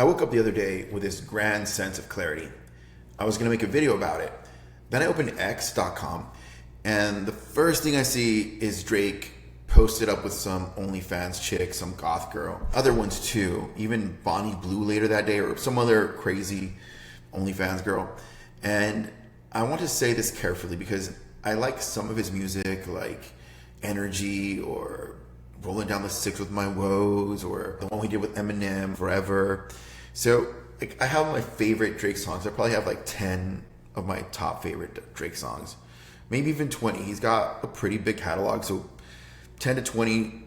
I woke up the other day with this grand sense of clarity. I was going to make a video about it. Then I opened x.com, and the first thing I see is Drake posted up with some OnlyFans chick, some goth girl. Other ones too, even Bonnie Blue later that day, or some other crazy OnlyFans girl. And I want to say this carefully because I like some of his music, like Energy or Rolling Down the Six with My Woes, or the one we did with Eminem, Forever. So like, I have my favorite Drake songs. I probably have like 10 of my top favorite Drake songs, maybe even 20. He's got a pretty big catalog, so 10 to 20,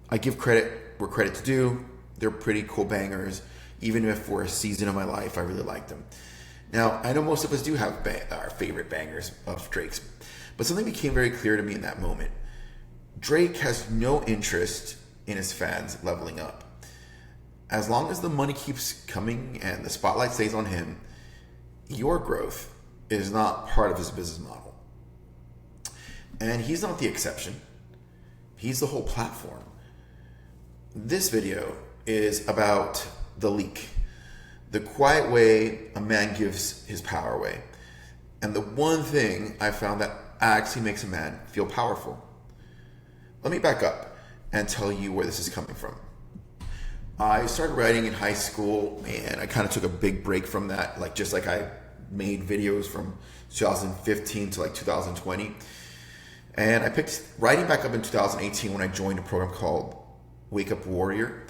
I give credit where credit's due. They're pretty cool bangers, even if for a season of my life I really like them. Now, I know most of us do have our favorite bangers of Drake's, but something became very clear to me in that moment. Drake has no interest in his fans leveling up. As long as the money keeps coming and the spotlight stays on him, your growth is not part of his business model. And he's not the exception. He's the whole platform. This video is about the leak, the quiet way a man gives his power away, and the one thing I found that actually makes a man feel powerful. Let me back up and tell you where this is coming from. I started writing in high school, and I kind of took a big break from that, just like I made videos from 2015 to 2020. And I picked writing back up in 2018 when I joined a program called Wake Up Warrior.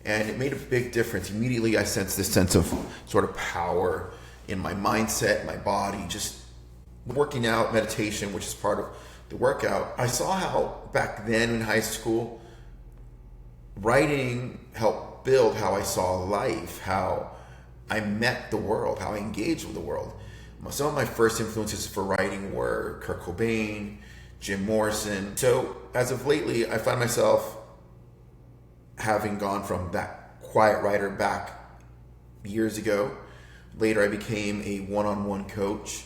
And it made a big difference. Immediately I sensed this sense of sort of power in my mindset, my body, just working out, meditation, which is part of the workout. I saw how back then in high school, writing helped build how I saw life, how I met the world, how I engaged with the world. Some of my first influences for writing were Kurt Cobain, Jim Morrison. So as of lately, I find myself having gone from that quiet writer back years ago. Later, I became a one-on-one coach,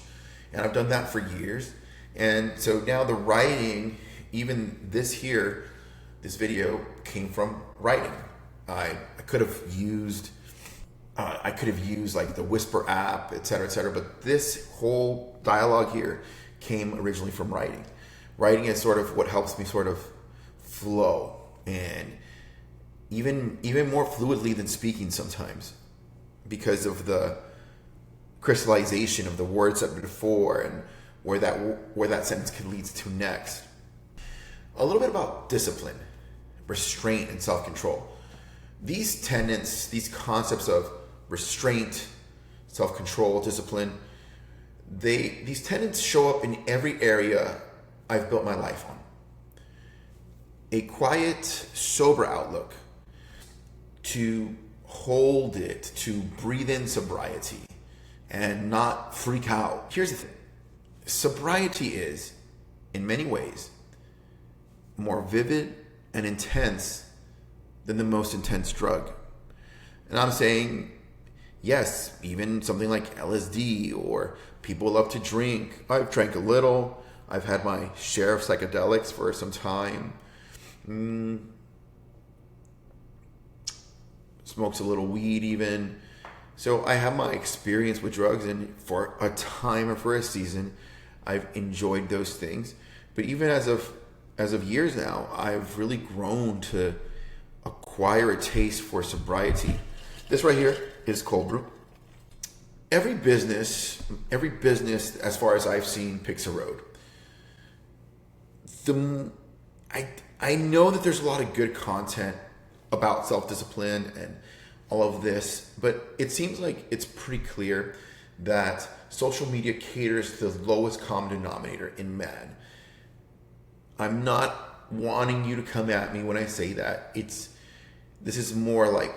and I've done that for years. And so now the writing, even this video came from writing. I could have used like the Whisper app, et cetera, but this whole dialogue here came originally from writing. Writing is sort of what helps me sort of flow, and even more fluidly than speaking sometimes, because of the crystallization of the words that before and where that sentence can lead to next. A little bit about discipline, restraint, and self-control. These tenets, these concepts of restraint, self-control, discipline, these tenets show up in every area I've built my life on. A quiet, sober outlook, to hold it, to breathe in sobriety and not freak out. Here's the thing. Sobriety is, in many ways, more vivid and intense than the most intense drug. And I'm saying, yes, even something like LSD, or people love to drink. I've drank a little. I've had my share of psychedelics for some time. Smokes a little weed even. So I have my experience with drugs, and for a time or for a season, I've enjoyed those things. But even as of years now, I've really grown to acquire a taste for sobriety. This right here is cold brew. Every business, as far as I've seen, picks a road. I know that there's a lot of good content about self-discipline and all of this, but it seems like it's pretty clear that social media caters to the lowest common denominator in man. I'm not wanting you to come at me when I say that. This is more like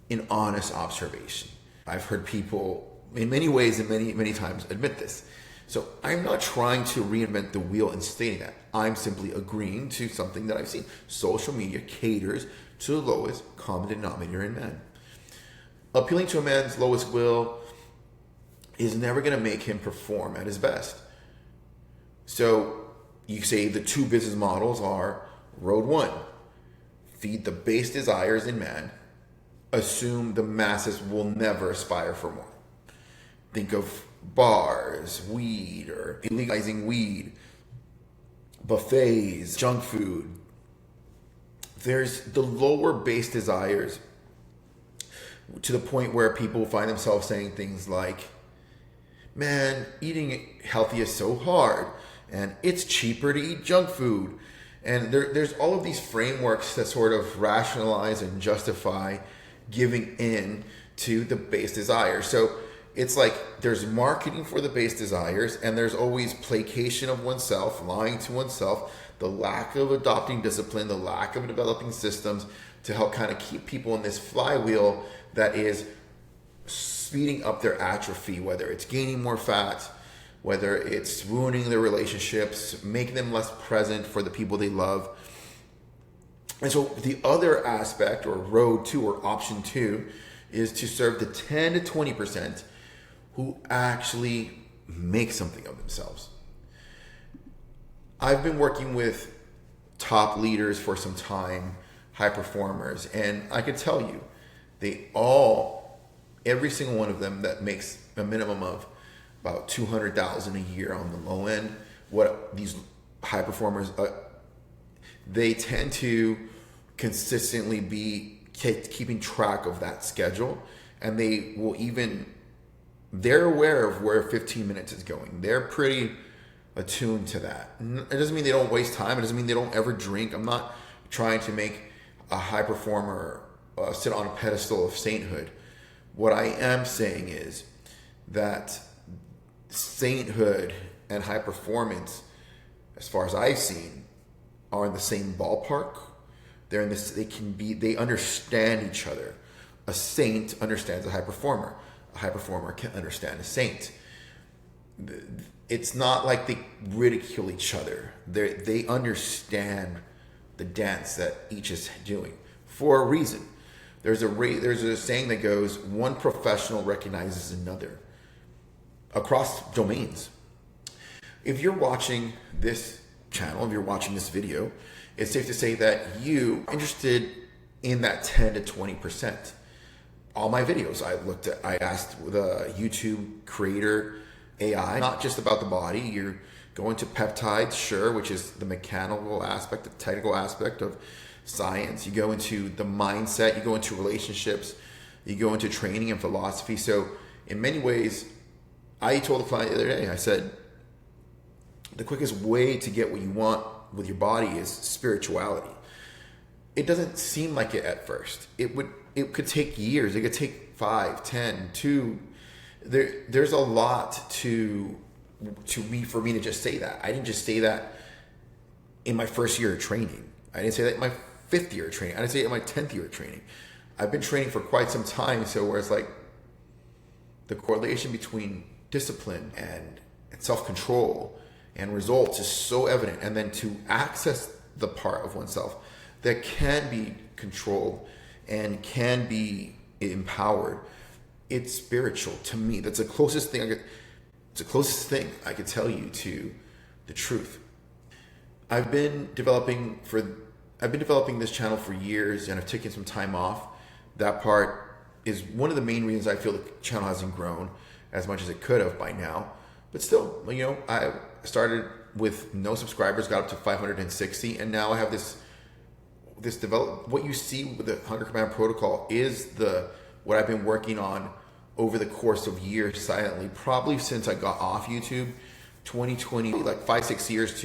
an honest observation. I've heard people in many ways and many times admit this. So I'm not trying to reinvent the wheel in stating that. I'm simply agreeing to something that I've seen. Social media caters to the lowest common denominator in man. Appealing to a man's lowest will is never going to make him perform at his best. So you say the two business models are road one, feed the base desires in man, assume the masses will never aspire for more. Think of bars, weed, or illegalizing weed, buffets, junk food. There's the lower base desires to the point where people find themselves saying things like, man, eating healthy is so hard, and it's cheaper to eat junk food. And there's all of these frameworks that sort of rationalize and justify giving in to the base desires. So it's like there's marketing for the base desires, and there's always placation of oneself, lying to oneself, the lack of adopting discipline, the lack of developing systems to help kind of keep people in this flywheel that is speeding up their atrophy, whether it's gaining more fat, whether it's ruining their relationships, making them less present for the people they love. And so the other aspect, or road two, or option two, is to serve the 10 to 20% who actually make something of themselves. I've been working with top leaders for some time, high performers, and I can tell you, every single one of them that makes a minimum of about $200,000 a year on the low end, what these high performers, they tend to consistently be keeping track of that schedule, and they're aware of where 15 minutes is going. They're pretty attuned to that. It doesn't mean they don't waste time. It doesn't mean they don't ever drink. I'm not trying to make a high performer sit on a pedestal of sainthood. What I am saying is that sainthood and high performance, as far as I've seen, are in the same ballpark. They understand each other. A saint understands a high performer. A high performer can understand a saint. It's not like they ridicule each other. They understand the dance that each is doing for a reason. There's a saying that goes, one professional recognizes another across domains. If you're watching this channel, if you're watching this video, it's safe to say that you are interested in that 10 to 20%. All my videos, I asked the YouTube creator AI, not just about the body. You're going to peptides, sure, which is the mechanical aspect, the technical aspect of science. You go into the mindset, you go into relationships, you go into training and philosophy. So in many ways, I told the client the other day, I said, the quickest way to get what you want with your body is spirituality. It doesn't seem like it at first. It could take years. It could take 5, 10, 2. There's a lot for me to just say that. I didn't just say that in my first year of training. I didn't say that in my 5th year of training. I didn't say it in my 10th year of training. I've been training for quite some time. So where it's like the correlation between discipline and self-control and results is so evident. And then to access the part of oneself that can be controlled and can be empowered, it's spiritual to me. That's the closest thing I could tell you to the truth. I've been developing this channel for years, and I've taken some time off. That part is one of the main reasons I feel the channel hasn't grown as much as it could have by now. But still, I started with no subscribers, got up to 560, and now I have this what you see with the Hunger Command Protocol is what I've been working on over the course of years silently, probably since I got off YouTube, 2020, like 5-6 years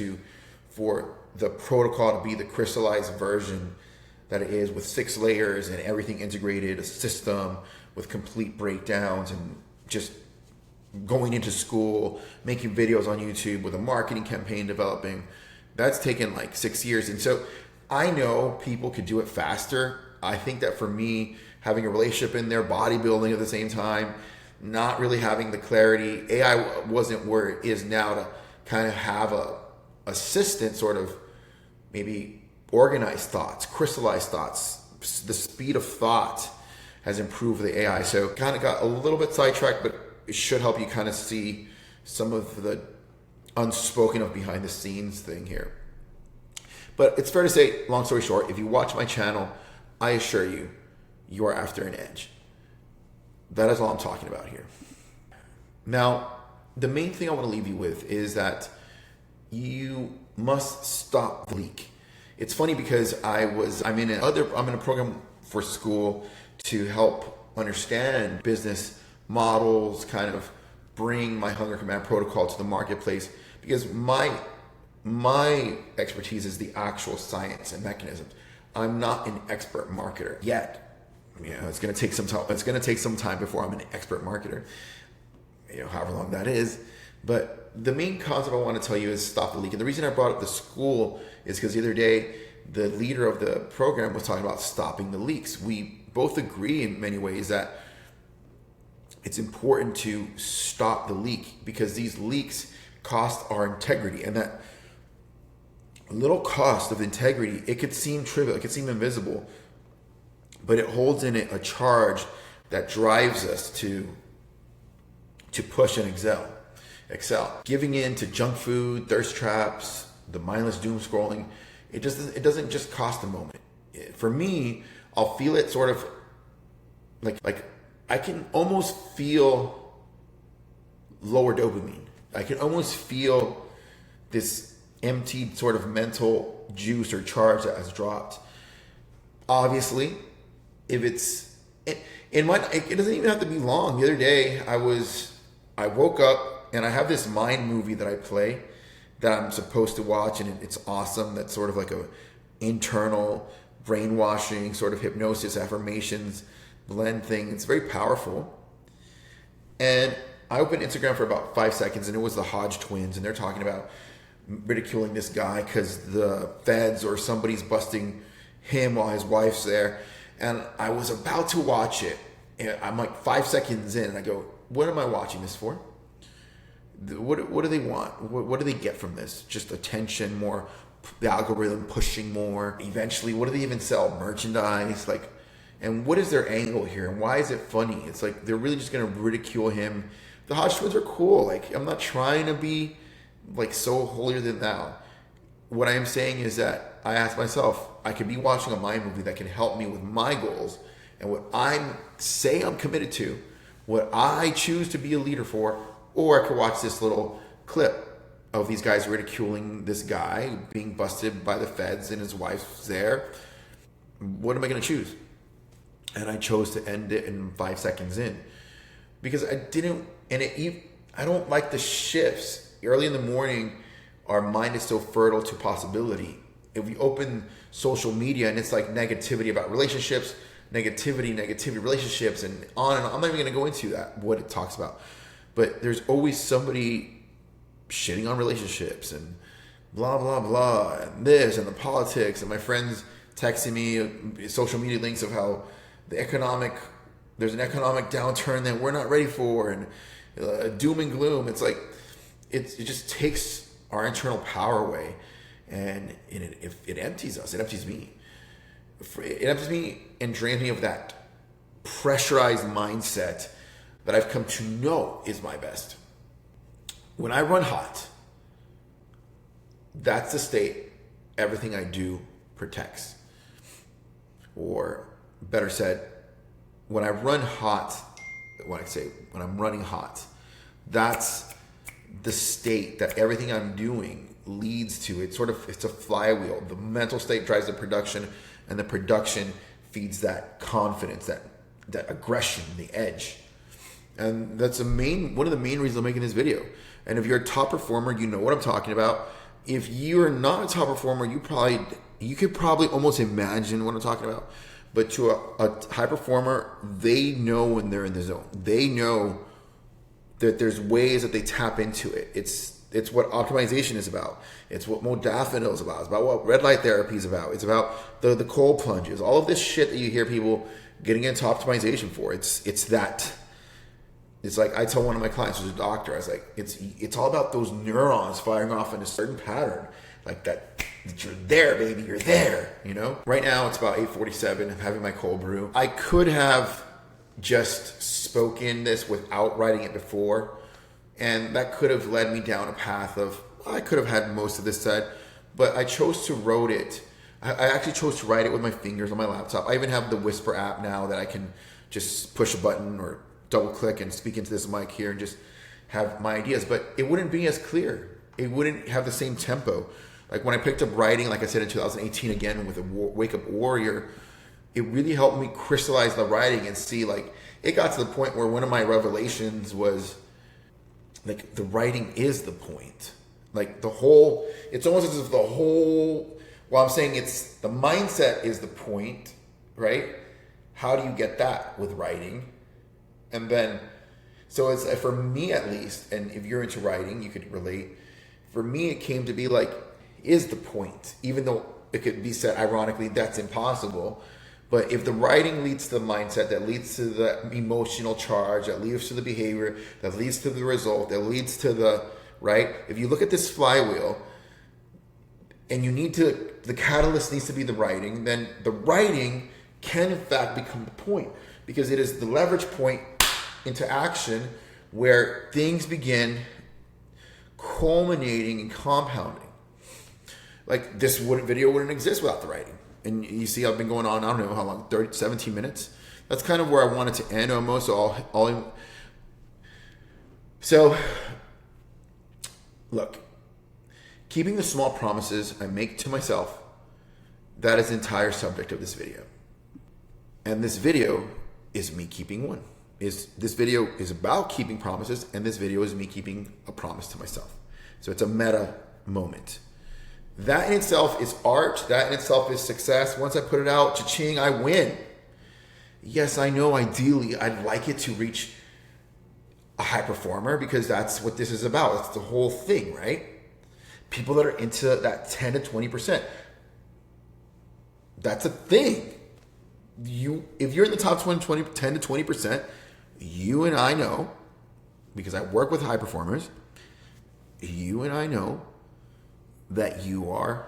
for the protocol to be the crystallized version that it is, with 6 layers and everything integrated, a system with complete breakdowns, and just going into school, making videos on YouTube with a marketing campaign developing. That's taken like 6 years. And so I know people could do it faster. I think that for me, having a relationship in there, bodybuilding at the same time, not really having the clarity, AI wasn't where it is now to kind of have a assistant sort of maybe organize thoughts, crystallize thoughts. The speed of thought has improved the AI. So kind of got a little bit sidetracked, but it should help you kind of see some of the unspoken of behind the scenes thing here. But it's fair to say, long story short, if you watch my channel, I assure you, you are after an edge. That is all I'm talking about here. Now, the main thing I want to leave you with is that you must stop the leak. It's funny because I'm in a program for school to help understand business models, kind of bring my hunger command protocol to the marketplace, because my expertise is the actual science and mechanisms. I'm not an expert marketer yet. It's going to take some time. It's going to take some time before I'm an expert marketer. However long that is. But the main concept I want to tell you is stop the leak. And the reason I brought up the school is because the other day, the leader of the program was talking about stopping the leaks. We both agree in many ways that it's important to stop the leak, because these leaks cost our integrity, and that little cost of integrity, it could seem trivial, it could seem invisible, but it holds in it a charge that drives us to push and excel. Giving in to junk food, thirst traps, the mindless doom scrolling, it doesn't just cost a moment. For me, I'll feel it sort of like I can almost feel lower dopamine. I can almost feel this emptied sort of mental juice or charge that has dropped. Obviously, if it doesn't even have to be long. The other day, I woke up and I have this mind movie that I play that I'm supposed to watch, and it's awesome. That's sort of like a internal brainwashing, sort of hypnosis, affirmations blend thing. It's very powerful. And I opened Instagram for about 5 seconds, and it was the Hodge twins, and they're talking about ridiculing this guy because the feds or somebody's busting him while his wife's there. And I was about to watch it, and I'm like 5 seconds in, and I go, what am I watching this for? What do they want? What do they get from this? Just attention, more, the algorithm pushing more. Eventually, what do they even sell? Merchandise? And what is their angle here? And why is it funny? It's like they're really just going to ridicule him. The Hodge twins are cool. I'm not trying to be so holier than thou. What I am saying is that I ask myself, I could be watching a mind movie that can help me with my goals and what I'm committed to, what I choose to be a leader for, or I could watch this little clip of these guys ridiculing this guy being busted by the feds and his wife's there. What am I going to choose? And I chose to end it in 5 seconds in, because I don't like the shifts. Early in the morning, our mind is so fertile to possibility. If we open social media and it's like negativity about relationships, negativity, relationships, and on and on. I'm not even going to go into that, what it talks about. But there's always somebody shitting on relationships and blah, blah, blah, and this and the politics, and my friends texting me social media links of how there's an economic downturn that we're not ready for, and doom and gloom. It's like, it just takes our internal power away, and it empties us. It empties me. It empties me and drains me of that pressurized mindset that I've come to know is my best. When I run hot, that's the state everything I do protects. Or better said, when I'm running hot, that's the state that everything I'm doing leads to. It's a flywheel. The mental state drives the production, and the production feeds that confidence, that aggression, the edge. And that's one of the main reasons I'm making this video. And if you're a top performer, you know what I'm talking about. If you're not a top performer, you could probably almost imagine what I'm talking about. But to a high performer, they know when they're in the zone. They know that there's ways that they tap into it. It's what optimization is about. It's what modafinil is about. It's about what red light therapy is about. It's about the cold plunges. All of this shit that you hear people getting into optimization for. It's that. It's like I tell one of my clients who's a doctor, I was like, it's all about those neurons firing off in a certain pattern. Like that you're there, baby, you're there, you know? Right now it's about 8:47. I'm having my cold brew. I could have just spoken this without writing it before, and that could have led me down a path of, I could have had most of this said, but I chose to wrote it I actually chose to write it with my fingers on my laptop. I even have the Whisper app now that I can just push a button or double click and speak into this mic here and just have my ideas. But it wouldn't be as clear. It wouldn't have the same tempo. Like when I picked up writing, like I said in 2018 again with a Wake Up Warrior, it really helped me crystallize the writing and see, like, it got to the point where one of my revelations was like the writing is the point. Like it's almost as if well, I'm saying it's the mindset is the point, right? How do you get that with writing? And then, so it's for me at least, and if you're into writing, you could relate. For me, it came to be like, is the point, even though it could be said ironically, that's impossible. But if the writing leads to the mindset, that leads to the emotional charge, that leads to the behavior, that leads to the result, that leads to the, right? If you look at this flywheel and the catalyst needs to be the writing, then the writing can in fact become the point, because it is the leverage point into action where things begin culminating and compounding. Like this video wouldn't exist without the writing. And you see, I've been going on, I don't know how long, 17 minutes. That's kind of where I wanted to end almost. So, look, keeping the small promises I make to myself, that is the entire subject of this video. And this video is me keeping one. This video is about keeping promises, and this video is me keeping a promise to myself. So it's a meta moment. That in itself is art. That in itself is success. Once I put it out, cha-ching, I win. Yes, I know ideally I'd like it to reach a high performer, because that's what this is about. That's the whole thing, right? People that are into that 10 to 20%. That's a thing. If you're in the top 10 to 20%, you and I know, because I work with high performers, you and I know that you are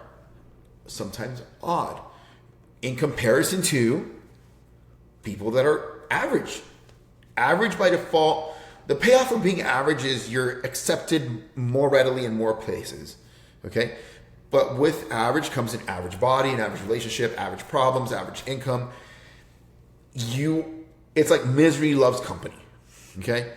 sometimes odd in comparison to people that are average. Average by default, the payoff of being average is you're accepted more readily in more places, okay? But with average comes an average body, an average relationship, average problems, average income. It's like misery loves company, okay?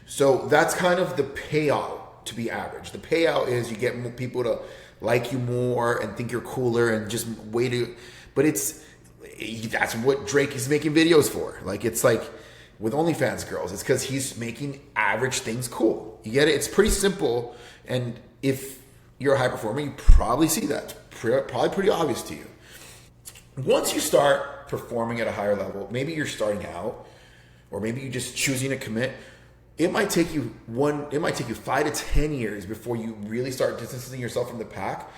So that's kind of the payout to be average. The payout is you get people to like you more and think you're cooler and just but that's what Drake is making videos for. Like, it's like with OnlyFans girls, it's because he's making average things cool. You get it? It's pretty simple. And if you're a high performer, you probably see that. It's probably pretty obvious to you. Once you start performing at a higher level, maybe you're starting out, or maybe you're just choosing to commit. It might take you 5 to 10 years before you really start distancing yourself from the pack.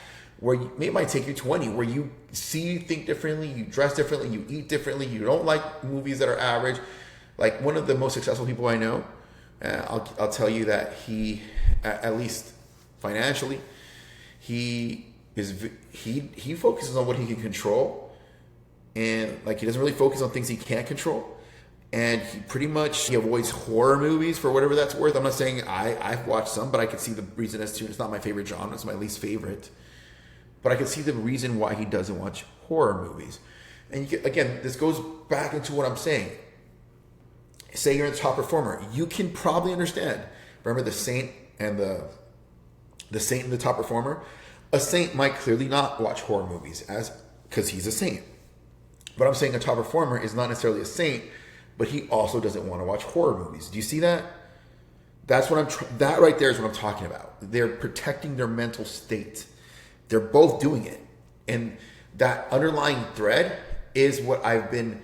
It might take you 20, where you think differently, you dress differently, you eat differently, you don't like movies that are average. Like one of the most successful people I know, I'll tell you that he, at least financially, he focuses on what he can control, and like he doesn't really focus on things he can't control. And he avoids horror movies for whatever that's worth. I'm not saying I've watched some, but I can see the reason as to. It's not my favorite genre. It's my least favorite. But I can see the reason why he doesn't watch horror movies. And again, this goes back into what I'm saying. Say you're a top performer. You can probably understand. Remember the saint and the top performer? A saint might clearly not watch horror movies because he's a saint. But I'm saying a top performer is not necessarily a saint, but he also doesn't want to watch horror movies. Do you see that? That right there is what I'm talking about. They're protecting their mental state. They're both doing it. And that underlying thread is what I've been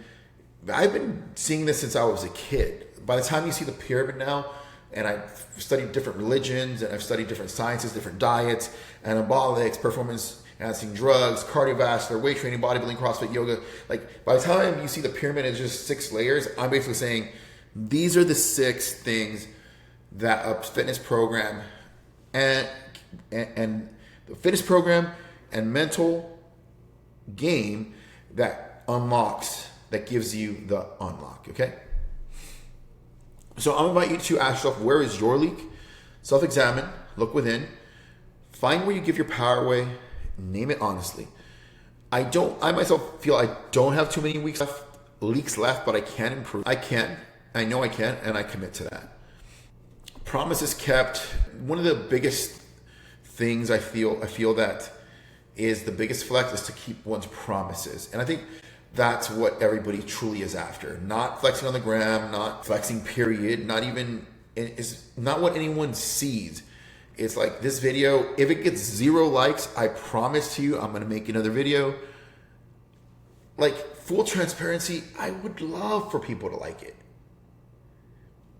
seeing this since I was a kid. By the time you see the pyramid now, and I've studied different religions, and I've studied different sciences, different diets, anabolics, performance enhancing drugs, cardiovascular, weight training, bodybuilding, CrossFit, yoga. Like, by the time you see the pyramid is just 6 layers, I'm basically saying these are the 6 things that a fitness program and the fitness program and mental game that gives you the unlock, okay? So I'm going to invite you to ask yourself, where is your leak? Self-examine, look within, find where you give your power away, name it honestly. I myself feel I don't have too many leaks left, but I can improve. I know I can, and I commit to that. Promises kept. One of the biggest things I feel that is the biggest flex is to keep one's promises. And I think that's what everybody truly is after. Not flexing on the gram, not flexing period, is not what anyone sees. It's like this video, if it gets 0 likes, I promise to you I'm gonna make another video. Like, full transparency, I would love for people to like it.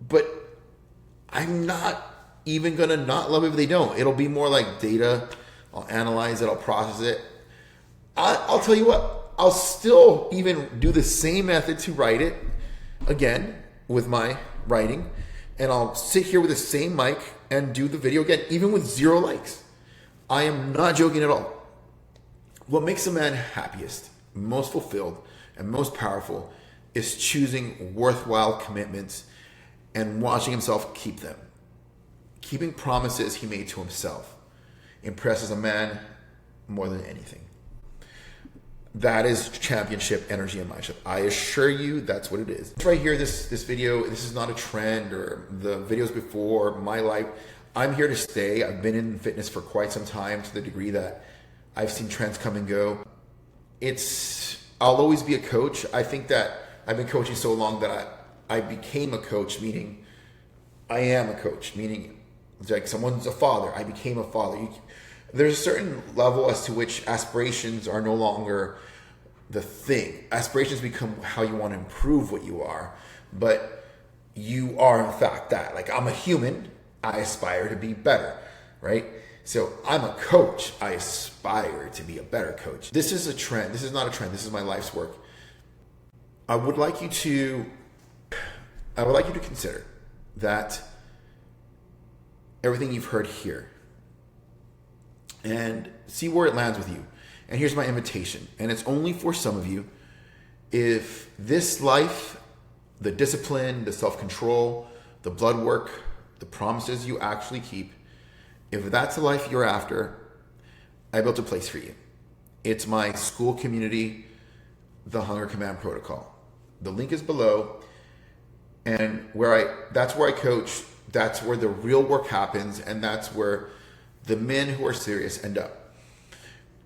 But I'm not even gonna not love it if they don't. It'll be more like data. I'll analyze it, I'll process it. I'll tell you what, I'll still even do the same method to write it again with my writing, and I'll sit here with the same mic and do the video again, even with 0 likes. I am not joking at all. What makes a man happiest, most fulfilled, and most powerful is choosing worthwhile commitments and watching himself keep them. Keeping promises he made to himself impresses a man more than anything. That is championship energy in my ship. I assure you that's what it is. Right here, this video, this is not a trend or the videos before, my life. I'm here to stay. I've been in fitness for quite some time, to the degree that I've seen trends come and go. I'll always be a coach. I think that I've been coaching so long that I became a coach, meaning I am a coach, meaning it's like someone's a father. I became a father. There's a certain level as to which aspirations are no longer the thing. Aspirations become how you want to improve what you are, but you are in fact that. Like, I'm a human, I aspire to be better, right? So I'm a coach, I aspire to be a better coach. This is a trend. This is not a trend. This is my life's work. I would like you to consider that everything you've heard here and see where it lands with you. And here's my invitation, and it's only for some of you. If this life, the discipline, the self-control, the blood work, the promises you actually keep, if that's the life you're after, I built a place for you. It's my school community, the Hunger Command Protocol. The link is below, and that's where I coach. That's where the real work happens, and that's where the men who are serious end up.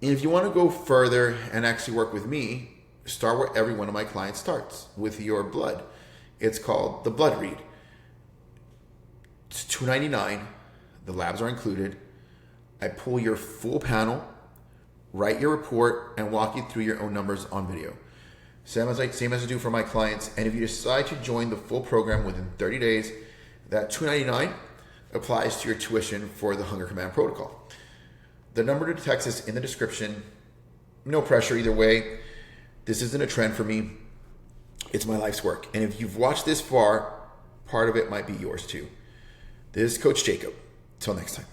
And if you want to go further and actually work with me, start where every one of my clients starts, with your blood. It's called the blood read. It's $299. The labs are included. I pull your full panel, write your report, and walk you through your own numbers on video. Same as I do for my clients. And if you decide to join the full program within 30 days, that $299 applies to your tuition for the Hunger Command Protocol. The number to text is in the description. No pressure either way. This isn't a trend for me. It's my life's work. And if you've watched this far, part of it might be yours too. This is Coach Jacob. Till next time.